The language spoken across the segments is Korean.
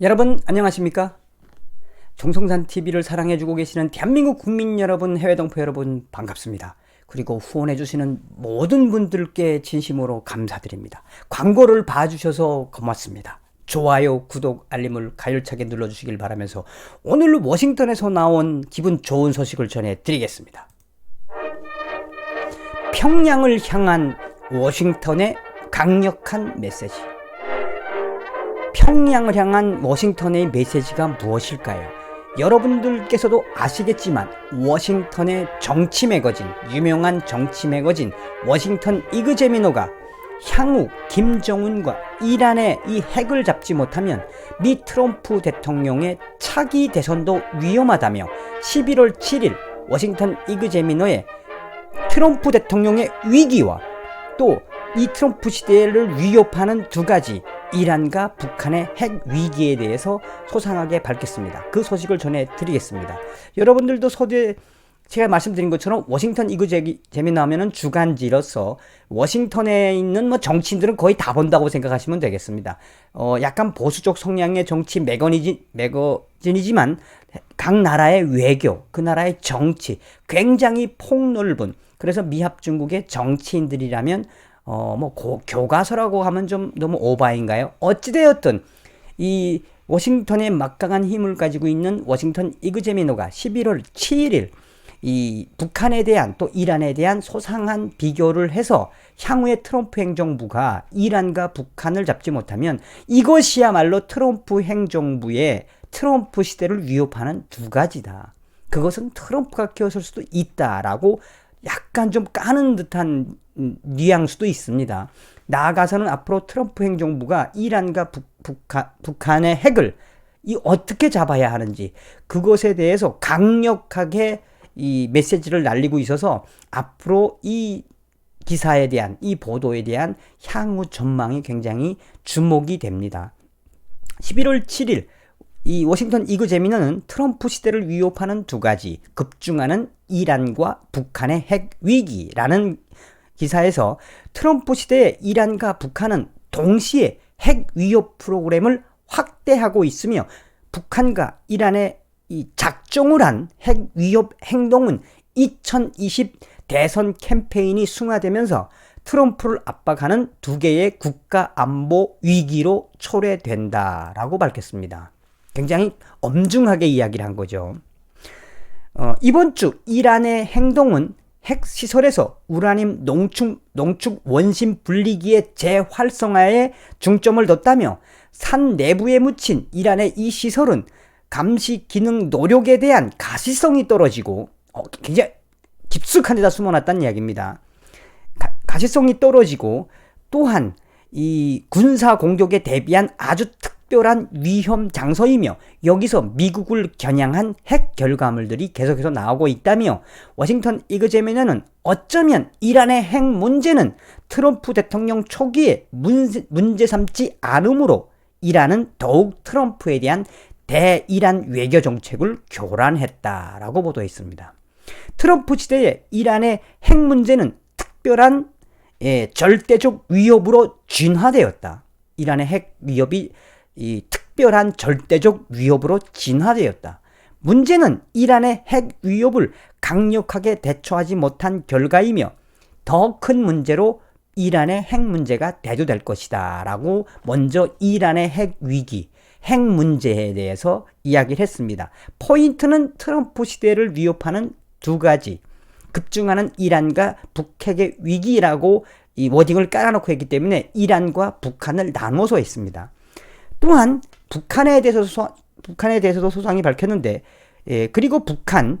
여러분 안녕하십니까? 정성산TV를 사랑해주고 계시는 대한민국 국민 여러분, 해외 동포 여러분 반갑습니다. 그리고 후원해주시는 모든 분들께 진심으로 감사드립니다. 광고를 봐주셔서 고맙습니다. 좋아요, 구독, 알림을 가열차게 눌러주시길 바라면서 오늘 워싱턴에서 나온 기분 좋은 소식을 전해드리겠습니다. 평양을 향한 워싱턴의 강력한 메시지. 평양을 향한 워싱턴의 메시지가 무엇일까요? 여러분들께서도 아시겠지만 워싱턴의 정치 매거진, 유명한 정치 매거진 워싱턴 이그제미너가 향후 김정은과 이란의 이 핵을 잡지 못하면 미 트럼프 대통령의 차기 대선도 위험하다며 11월 7일 워싱턴 이그제미너의 트럼프 대통령의 위기와 또 이 트럼프 시대를 위협하는 두 가지, 이란과 북한의 핵 위기에 대해서 소상하게 밝혔습니다. 그 소식을 전해드리겠습니다. 여러분들도 제가 말씀드린 것처럼 워싱턴 이그제미너 하면은 주간지로서 워싱턴에 있는 정치인들은 거의 다 본다고 생각하시면 되겠습니다. 약간 보수적 성향의 정치 매거진이지만 각 나라의 외교, 그 나라의 정치 굉장히 폭넓은, 그래서 미합중국의 정치인들이라면 교과서라고 하면 좀 너무 오바인가요? 어찌되었든 이 워싱턴의 막강한 힘을 가지고 있는 워싱턴 이그제미너가 11월 7일 이 북한에 대한 또 이란에 대한 소상한 비교를 해서 향후에 트럼프 행정부가 이란과 북한을 잡지 못하면 이것이야말로 트럼프 행정부의 트럼프 시대를 위협하는 두 가지다. 그것은 트럼프가 껴설 수도 있다라고 약간 좀 까는 듯한 뉘앙스도 있습니다. 나아가서는 앞으로 트럼프 행정부가 이란과 북한의 핵을 어떻게 잡아야 하는지, 그것에 대해서 강력하게 이 메시지를 날리고 있어서 앞으로 이 기사에 대한, 이 보도에 대한 향후 전망이 굉장히 주목이 됩니다. 11월 7일 이 워싱턴 이그제미너는 트럼프 시대를 위협하는 두 가지, 급증하는 이란과 북한의 핵 위기라는 기사에서 트럼프 시대에 이란과 북한은 동시에 핵 위협 프로그램을 확대하고 있으며 북한과 이란의 이 작정을 한 핵 위협 행동은 2020 대선 캠페인이 승화되면서 트럼프를 압박하는 두 개의 국가 안보 위기로 초래된다라고 밝혔습니다. 굉장히 엄중하게 이야기를 한 거죠. 이번 주 이란의 행동은 핵시설에서 우라늄 농축 원심 분리기의 재활성화에 중점을 뒀다며 산 내부에 묻힌 이란의 이 시설은 감시 기능 노력에 대한 가시성이 떨어지고 굉장히 깊숙한 데다 숨어놨다는 이야기입니다. 가시성이 떨어지고 또한 이 군사 공격에 대비한 아주 특별한 위험 장소이며 여기서 미국을 겨냥한 핵 결과물들이 계속해서 나오고 있다며 워싱턴 이그제미너는 어쩌면 이란의 핵 문제는 트럼프 대통령 초기에 문제 삼지 않으므로 이란은 더욱 트럼프에 대한 대이란 외교 정책을 교란했다라고 보도했습니다. 트럼프 시대에 이란의 핵 문제는 특별한 절대적 위협으로 진화되었다. 이란의 핵 위협이 특별한 절대적 위협으로 진화되었다. 문제는 이란의 핵 위협을 강력하게 대처하지 못한 결과이며 더 큰 문제로 이란의 핵 문제가 대두될 것이다 라고 먼저 이란의 핵 위기, 핵 문제에 대해서 이야기를 했습니다. 포인트는 트럼프 시대를 위협하는 두 가지, 급증하는 이란과 북핵의 위기라고 이 워딩을 깔아놓고 했기 때문에 이란과 북한을 나눠서 했습니다. 또한 북한에 대해서도 소상히 밝혔는데, 그리고 북한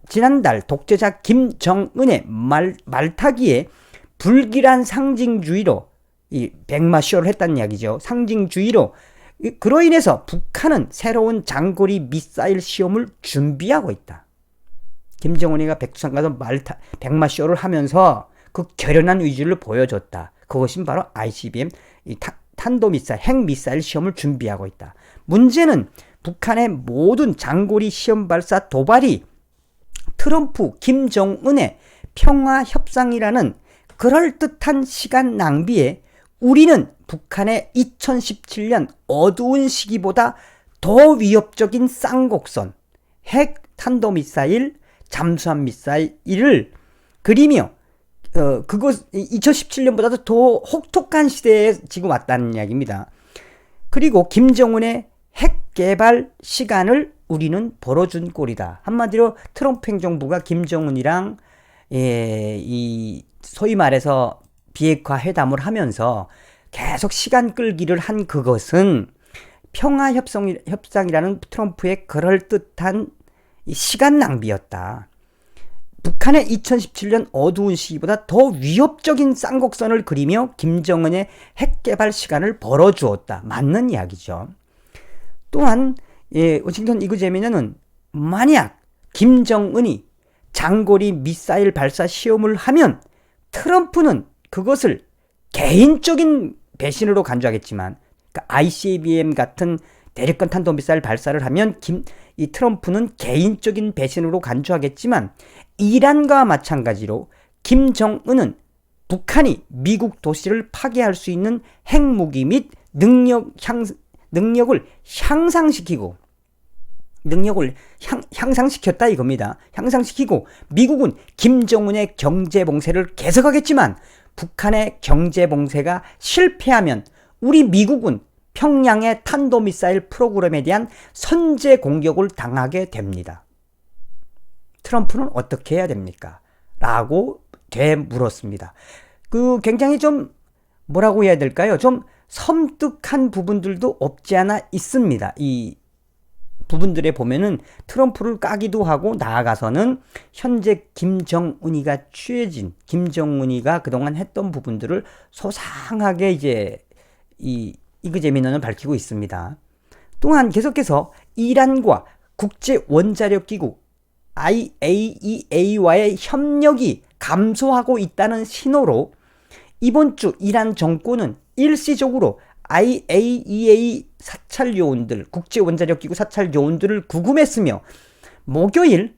지난달 독재자 김정은의 말타기에 불길한 상징주의로 이 백마쇼를 했다는 이야기죠. 상징주의로 그로 인해서 북한은 새로운 장거리 미사일 시험을 준비하고 있다. 김정은이가 백두산 가서 백마쇼를 하면서 그 결연한 의지를 보여줬다. 그것이 바로 ICBM 탄도미사일, 핵미사일 시험을 준비하고 있다. 문제는 북한의 모든 장거리 시험 발사 도발이 트럼프, 김정은의 평화협상이라는 그럴듯한 시간 낭비에 우리는 북한의 2017년 어두운 시기보다 더 위협적인 쌍곡선, 핵 탄도미사일, 잠수함 미사일을 그리며 그것 2017년보다도 더 혹독한 시대에 지금 왔다는 이야기입니다. 그리고 김정은의 핵 개발 시간을 우리는 벌어준 꼴이다. 한마디로 트럼프 행정부가 김정은이랑 이 소위 말해서 비핵화 회담을 하면서 계속 시간 끌기를 한 그것은 평화협상이라는 트럼프의 그럴듯한 시간 낭비였다. 북한의 2017년 어두운 시기보다 더 위협적인 쌍곡선을 그리며 김정은의 핵개발 시간을 벌어주었다. 맞는 이야기죠. 또한 워싱턴 이그제미너는 만약 김정은이 장거리 미사일 발사 시험을 하면 트럼프는 그것을 개인적인 배신으로 간주하겠지만, 그러니까 ICBM 같은 대륙간 탄도미사일 발사를 하면 이 트럼프는 개인적인 배신으로 간주하겠지만, 이란과 마찬가지로 김정은은 북한이 미국 도시를 파괴할 수 있는 핵무기 및 능력을 향상시켰다 이겁니다. 향상시키고 미국은 김정은의 경제봉쇄를 계속하겠지만 북한의 경제봉쇄가 실패하면 우리 미국은 평양의 탄도미사일 프로그램에 대한 선제 공격을 당하게 됩니다. 트럼프는 어떻게 해야 됩니까? 라고 되물었습니다. 굉장히 좀 뭐라고 해야 될까요? 좀 섬뜩한 부분들도 없지 않아 있습니다. 이 부분들에 보면은 트럼프를 까기도 하고, 나아가서는 현재 김정은이가 그동안 했던 부분들을 소상하게 이제 이그제미너는 밝히고 있습니다. 또한 계속해서 이란과 국제원자력기구 IAEA와의 협력이 감소하고 있다는 신호로 이번 주 이란 정권은 일시적으로 IAEA 사찰 요원들, 국제원자력기구 사찰 요원들을 구금했으며, 목요일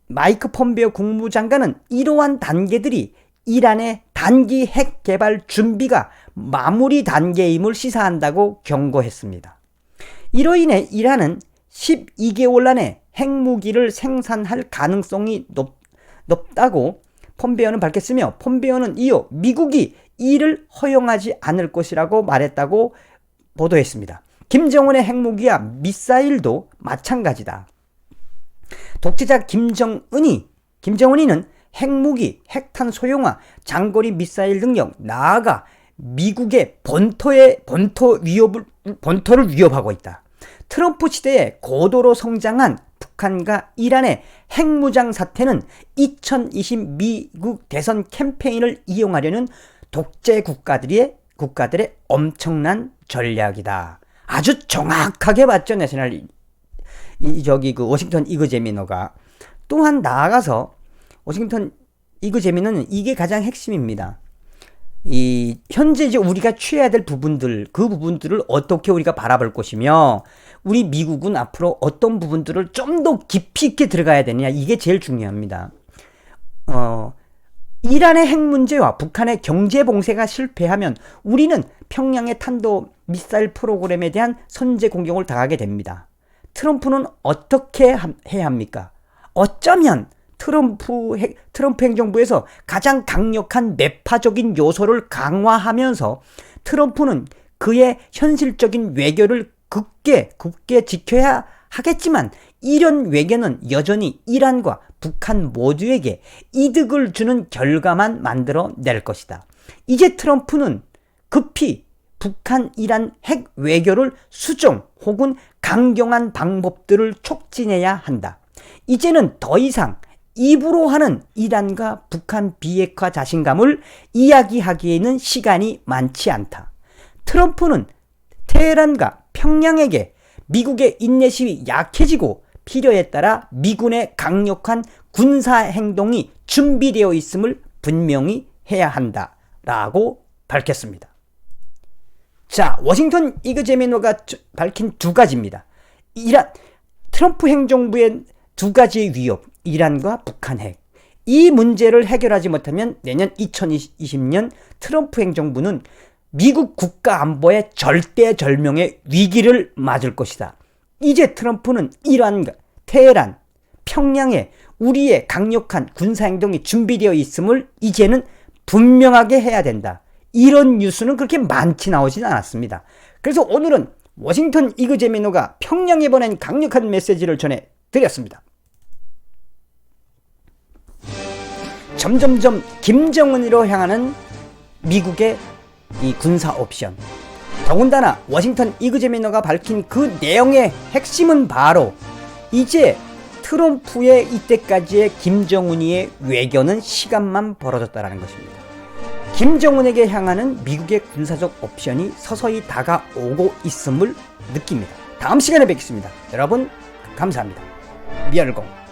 마이크 폼베오 국무장관은 이러한 단계들이 이란의 단기 핵 개발 준비가 마무리 단계임을 시사한다고 경고했습니다. 이로 인해 이란은 12개월 안에 핵무기를 생산할 가능성이 높다고 폼베오는 밝혔으며, 폼베오는 이어 미국이 이를 허용하지 않을 것이라고 말했다고 보도했습니다. 김정은의 핵무기와 미사일도 마찬가지다. 독재자 김정은이는 핵무기, 핵탄 소형화, 장거리 미사일 능력, 나아가 미국의 본토를 위협하고 있다. 트럼프 시대에 고도로 성장한 북한과 이란의 핵무장 사태는 2020 미국 대선 캠페인을 이용하려는 독재 국가들의 엄청난 전략이다. 아주 정확하게 봤죠, 워싱턴 이그제미너가. 또한 나아가서 워싱턴 이그제미너는 이게 가장 핵심입니다. 현재 이제 우리가 취해야 될 부분들, 그 부분들을 어떻게 우리가 바라볼 것이며, 우리 미국은 앞으로 어떤 부분들을 좀 더 깊이 있게 들어가야 되느냐, 이게 제일 중요합니다. 이란의 핵 문제와 북한의 경제 봉쇄가 실패하면 우리는 평양의 탄도 미사일 프로그램에 대한 선제 공격을 당하게 됩니다. 트럼프는 어떻게 해야 합니까? 어쩌면 트럼프 행정부에서 가장 강력한 매파적인 요소를 강화하면서 트럼프는 그의 현실적인 외교를 굳게 지켜야 하겠지만, 이런 외교는 여전히 이란과 북한 모두에게 이득을 주는 결과만 만들어낼 것이다. 이제 트럼프는 급히 북한, 이란 핵 외교를 수정 혹은 강경한 방법들을 촉진해야 한다. 이제는 더 이상 입으로 하는 이란과 북한 비핵화 자신감을 이야기하기에는 시간이 많지 않다. 트럼프는 테헤란과 평양에게 미국의 인내심이 약해지고 필요에 따라 미군의 강력한 군사행동이 준비되어 있음을 분명히 해야 한다라고 밝혔습니다. 자, 워싱턴 이그제미너가 밝힌 두 가지입니다. 트럼프 행정부의 두 가지의 위협, 이란과 북한 핵. 이 문제를 해결하지 못하면 내년 2020년 트럼프 행정부는 미국 국가 안보의 절대절명의 위기를 맞을 것이다. 이제 트럼프는 이란과 테헤란, 평양에 우리의 강력한 군사행동이 준비되어 있음을 이제는 분명하게 해야 된다. 이런 뉴스는 그렇게 많이 나오진 않았습니다. 그래서 오늘은 워싱턴 이그제미노가 평양에 보낸 강력한 메시지를 전해드렸습니다. 점점점 김정은으로 향하는 미국의 이 군사 옵션. 더군다나 워싱턴 이그제미노가 밝힌 그 내용의 핵심은 바로 이제 트럼프의 이때까지의 김정은이의 외교는 시간만 벌어졌다는 것입니다. 김정은에게 향하는 미국의 군사적 옵션이 서서히 다가오고 있음을 느낍니다. 다음 시간에 뵙겠습니다. 여러분 감사합니다. 미열공